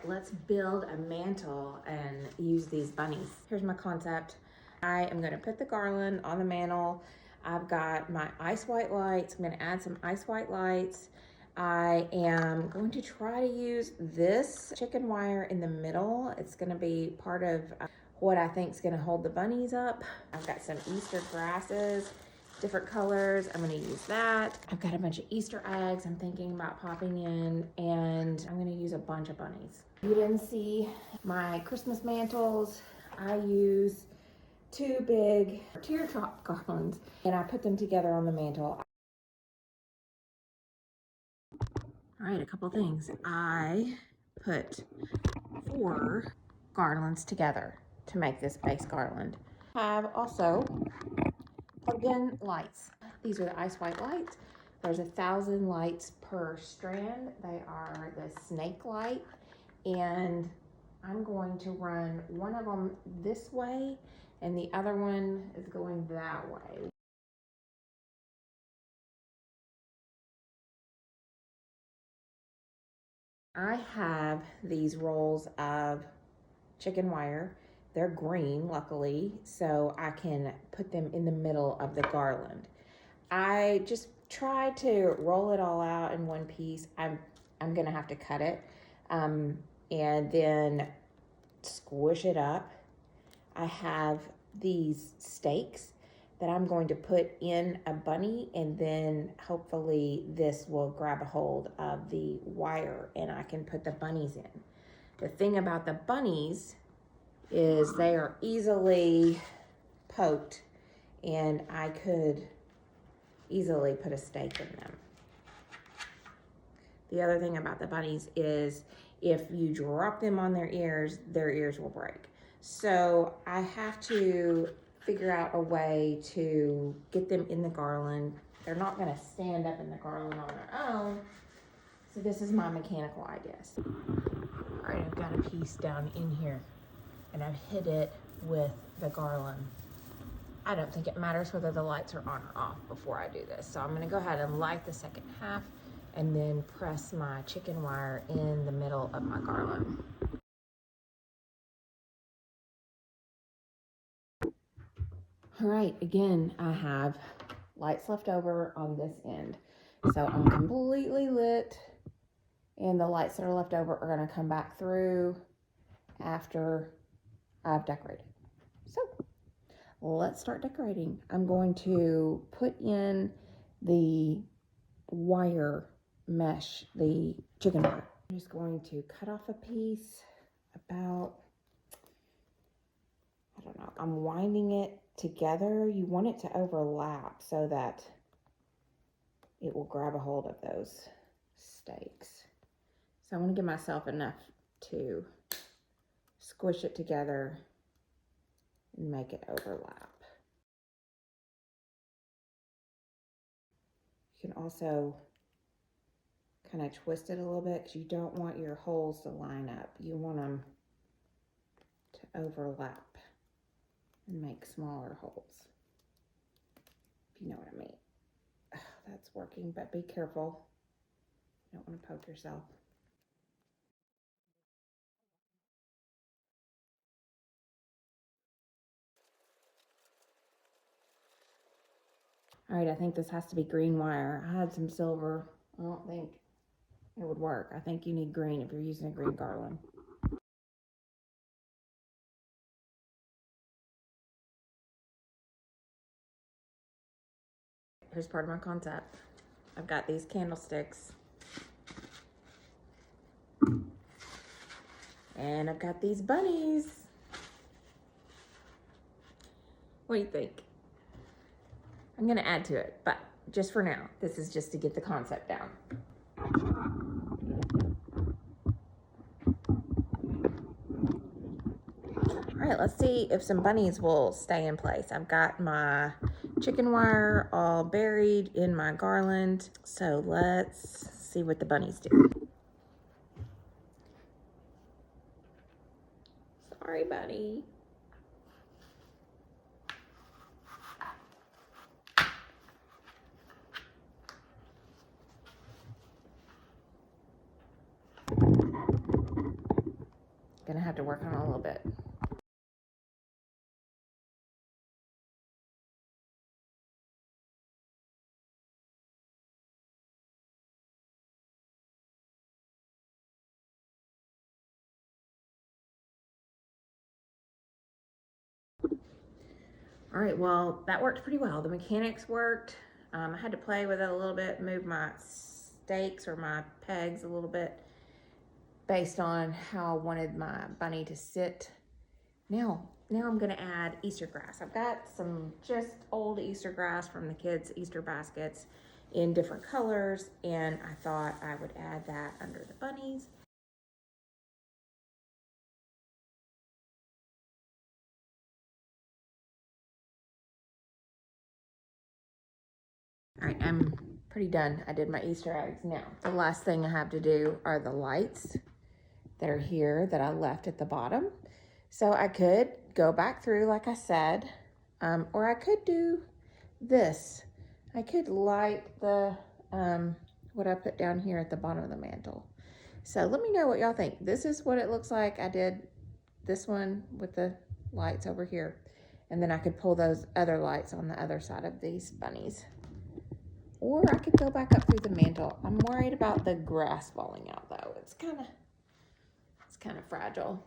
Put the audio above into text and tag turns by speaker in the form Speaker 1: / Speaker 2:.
Speaker 1: let's build a mantle and use these bunnies. Here's my concept. I am gonna put the garland on the mantle. I've got my ice white lights. I'm gonna add some ice white lights. I am going to try to use this chicken wire in the middle. It's gonna be part of what I think is gonna hold the bunnies up. I've got some Easter grasses, different colors. I'm gonna use that. I've got a bunch of Easter eggs I'm thinking about popping in, and I'm gonna use a bunch of bunnies. You didn't see my Christmas mantles. I use 2 big teardrop garlands, and I put them together on the mantle. All right, a couple things. I put 4 garlands together to make this base garland. I have also plugged in lights. These are the ice white lights. There's 1,000 lights per strand. They are the snake light, and I'm going to run one of them this way and the other one is going that way. I have these rolls of chicken wire. They're green, luckily, so I can put them in the middle of the garland. I just try to roll it all out in one piece. I'm gonna have to cut it and then squish it up. I have these stakes that I'm going to put in a bunny, and then hopefully this will grab a hold of the wire and I can put the bunnies in. The thing about the bunnies is they are easily poked, and I could easily put a stake in them. The other thing about the bunnies is if you drop them on their ears will break. So I have to figure out a way to get them in the garland. They're not gonna stand up in the garland on their own. So this is my mechanical idea. All right, I've got a piece down in here and I've hit it with the garland. I don't think it matters whether the lights are on or off before I do this. So I'm gonna go ahead and light the second half and then press my chicken wire in the middle of my garland. All right, again, I have lights left over on this end. So I'm completely lit, and the lights that are left over are gonna come back through after I've decorated. So let's start decorating. I'm going to put in the wire mesh, the chicken wire. I'm just going to cut off a piece about, I don't know, I'm winding it together. You want it to overlap so that it will grab a hold of those stakes. So I want to give myself enough to squish it together and make it overlap. You can also kind of twist it a little bit because you don't want your holes to line up. You want them to overlap and make smaller holes, if you know what I mean. Oh, that's working, but be careful. You don't want to poke yourself. All right, I think this has to be green wire. I had some silver. I don't think it would work. I think you need green if you're using a green garland. Here's part of my concept. I've got these candlesticks. And I've got these bunnies. What do you think? I'm gonna add to it, but just for now, this is just to get the concept down. All right, let's see if some bunnies will stay in place. I've got my chicken wire all buried in my garland. So let's see what the bunnies do. Sorry, buddy. gonna have to work on a little bit. All right, well, that worked pretty well. The mechanics worked. I had to play with it a little bit, move my stakes or my pegs a little bit based on how I wanted my bunny to sit. Now I'm gonna add Easter grass. I've got some just old Easter grass from the kids' Easter baskets in different colors, and I thought I would add that under the bunnies. All right, I'm pretty done. I did my Easter eggs. Now, the last thing I have to do are the lights that are here that I left at the bottom. So I could go back through, like I said, or I could do this. I could light the, what I put down here at the bottom of the mantle. So let me know what y'all think. This is what it looks like. I did this one with the lights over here. And then I could pull those other lights on the other side of these bunnies. Or I could go back up through the mantle. I'm worried about the grass falling out though. It's kind of fragile.